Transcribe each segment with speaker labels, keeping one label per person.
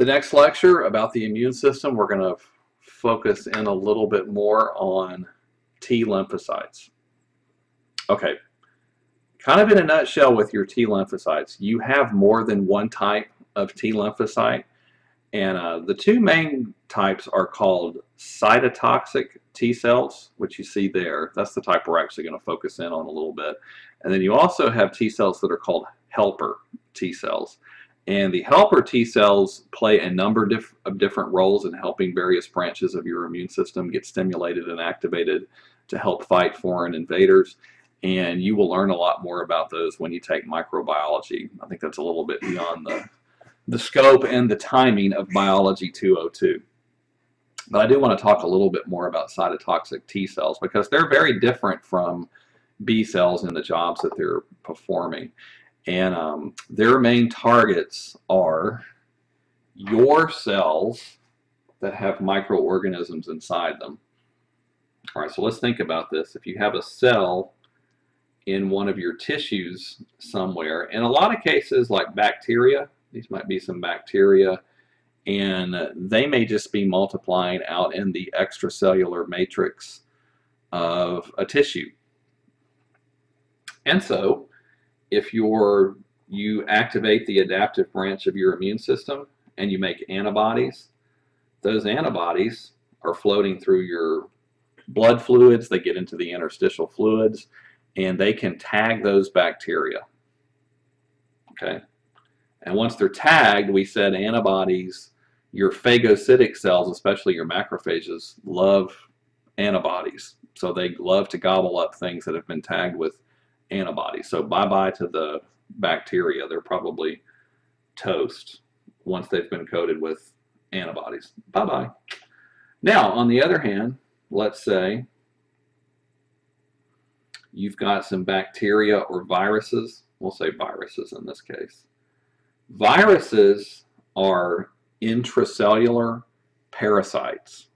Speaker 1: The next lecture about the immune system, we're going to focus in a little bit more on T lymphocytes. Okay, kind of in a nutshell with your T lymphocytes, you have more than one type of T lymphocyte, and the two main types are called cytotoxic T-cells, which you see there. That's the type we're actually going to focus in on a little bit. And then you also have T-cells that are called helper T-cells. And the helper T-cells play a number of different roles in helping various branches of your immune system get stimulated and activated to help fight foreign invaders. And you will learn a lot more about those when you take microbiology. I think that's a little bit beyond the scope and the timing of Biology 202. But I do want to talk a little bit more about cytotoxic T-cells because they're very different from B cells in the jobs that they're performing. And their main targets are your cells that have microorganisms inside them. All right, so let's think about this. If you have a cell in one of your tissues somewhere, in a lot of cases like bacteria, these might be some bacteria, and they may just be multiplying out in the extracellular matrix of a tissue. And so if you activate the adaptive branch of your immune system and you make antibodies, those antibodies are floating through your blood fluids, they get into the interstitial fluids, and they can tag those bacteria. Okay? And once they're tagged, we said antibodies, your phagocytic cells, especially your macrophages, love antibodies. So they love to gobble up things that have been tagged with antibodies. So bye-bye to the bacteria. They're probably toast once they've been coated with antibodies. Bye-bye. Now, on the other hand, let's say you've got some bacteria or viruses. We'll say viruses in this case. Viruses are intracellular parasites.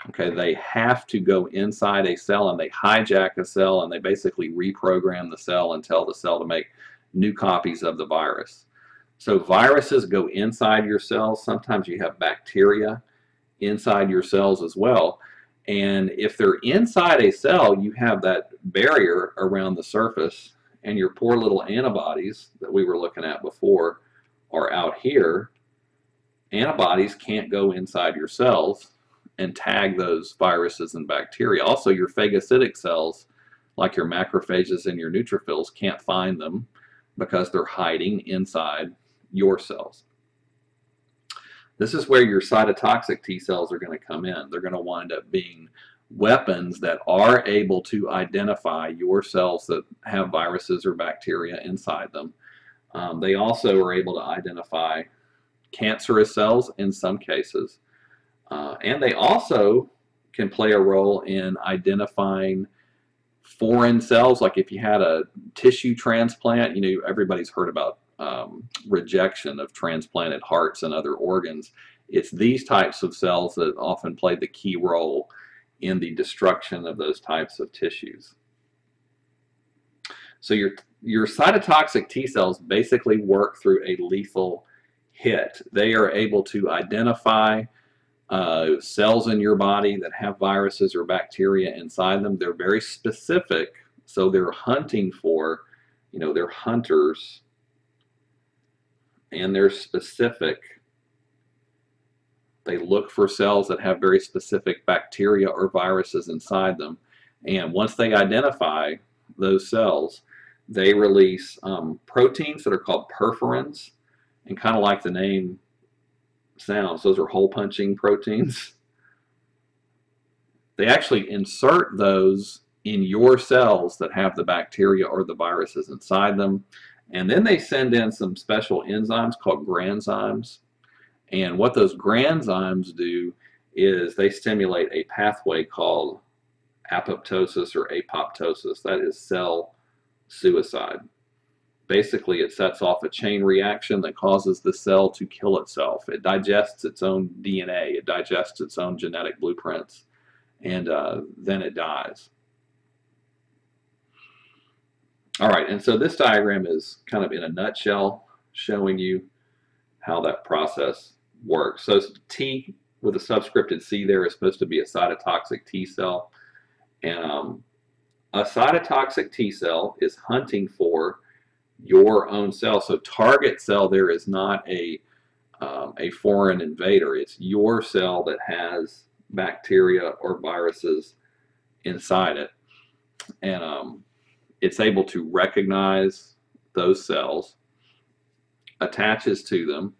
Speaker 1: Okay, they have to go inside a cell and they hijack a cell and they basically reprogram the cell and tell the cell to make new copies of the virus. So viruses go inside your cells. Sometimes you have bacteria inside your cells as well. And if they're inside a cell, you have that barrier around the surface, and your poor little antibodies that we were looking at before are out here. Antibodies can't go inside your cells and tag those viruses and bacteria. Also, your phagocytic cells, like your macrophages and your neutrophils, can't find them because they're hiding inside your cells. This is where your cytotoxic T cells are going to come in. They're going to wind up being weapons that are able to identify your cells that have viruses or bacteria inside them. They also are able to identify cancerous cells in some cases. And they also can play a role in identifying foreign cells. Like if you had a tissue transplant, you know, everybody's heard about rejection of transplanted hearts and other organs. It's these types of cells that often play the key role in the destruction of those types of tissues. So your cytotoxic T cells basically work through a lethal hit. They are able to identify cells in your body that have viruses or bacteria inside them. They're very specific, so they're hunting for, you know, they're hunters, and they're specific. They look for cells that have very specific bacteria or viruses inside them, and once they identify those cells, they release proteins that are called perforins, and kind of like the name sounds, those are hole punching proteins. They actually insert those in your cells that have the bacteria or the viruses inside them, and then they send in some special enzymes called granzymes. And what those granzymes do is they stimulate a pathway called apoptosis or apoptosis. That is cell suicide. Basically, it sets off a chain reaction that causes the cell to kill itself. It digests its own DNA, it digests its own genetic blueprints, and then it dies. All right, and so this diagram is kind of in a nutshell showing you how that process works. So T with a subscripted C there is supposed to be a cytotoxic T cell. And a cytotoxic T cell is hunting for your own cell. So target cell there is not a foreign invader. It's your cell that has bacteria or viruses inside it. And it's able to recognize those cells, attaches to them,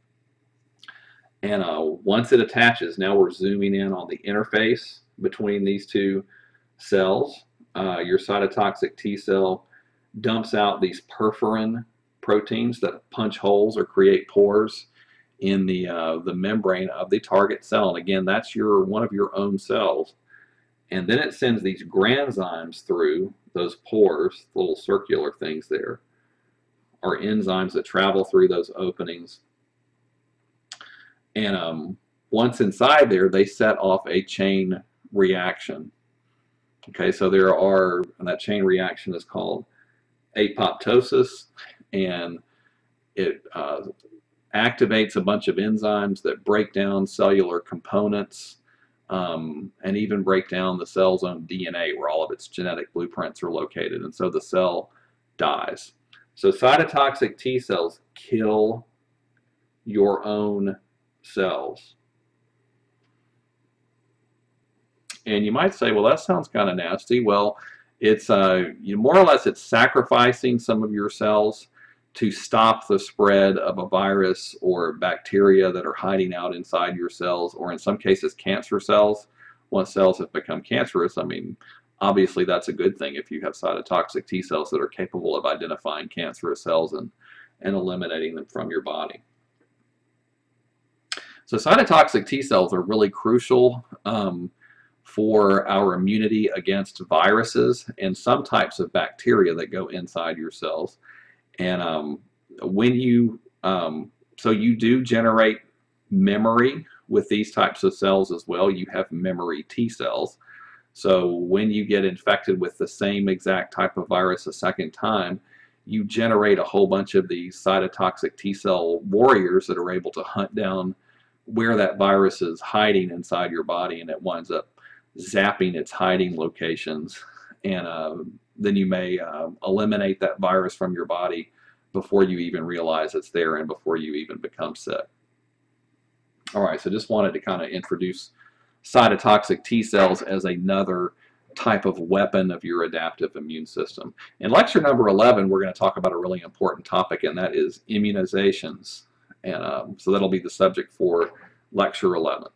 Speaker 1: and once it attaches, now we're zooming in on the interface between these two cells. Your cytotoxic T cell dumps out these perforin proteins that punch holes or create pores in the membrane of the target cell. And again, that's one of your own cells. And then it sends these granzymes through those pores, the little circular things there, are enzymes that travel through those openings. And once inside there, they set off a chain reaction. Okay, so and that chain reaction is called apoptosis, and it activates a bunch of enzymes that break down cellular components and even break down the cell's own DNA, where all of its genetic blueprints are located, and so the cell dies. So cytotoxic T cells kill your own cells. And you might say, well, that sounds kind of nasty. Well, it's more or less it's sacrificing some of your cells to stop the spread of a virus or bacteria that are hiding out inside your cells, or in some cases cancer cells. Once cells have become cancerous, I mean, obviously that's a good thing if you have cytotoxic T cells that are capable of identifying cancerous cells and eliminating them from your body. So cytotoxic T cells are really crucial for our immunity against viruses and some types of bacteria that go inside your cells. And when you, so you do generate memory with these types of cells as well. You have memory T cells. So when you get infected with the same exact type of virus a second time, you generate a whole bunch of these cytotoxic T cell warriors that are able to hunt down where that virus is hiding inside your body, and it winds up zapping its hiding locations. And then you may eliminate that virus from your body before you even realize it's there and before you even become sick. All right, so just wanted to kind of introduce cytotoxic T cells as another type of weapon of your adaptive immune system. In lecture number 11, we're going to talk about a really important topic, and that is immunizations. And so that'll be the subject for lecture 11.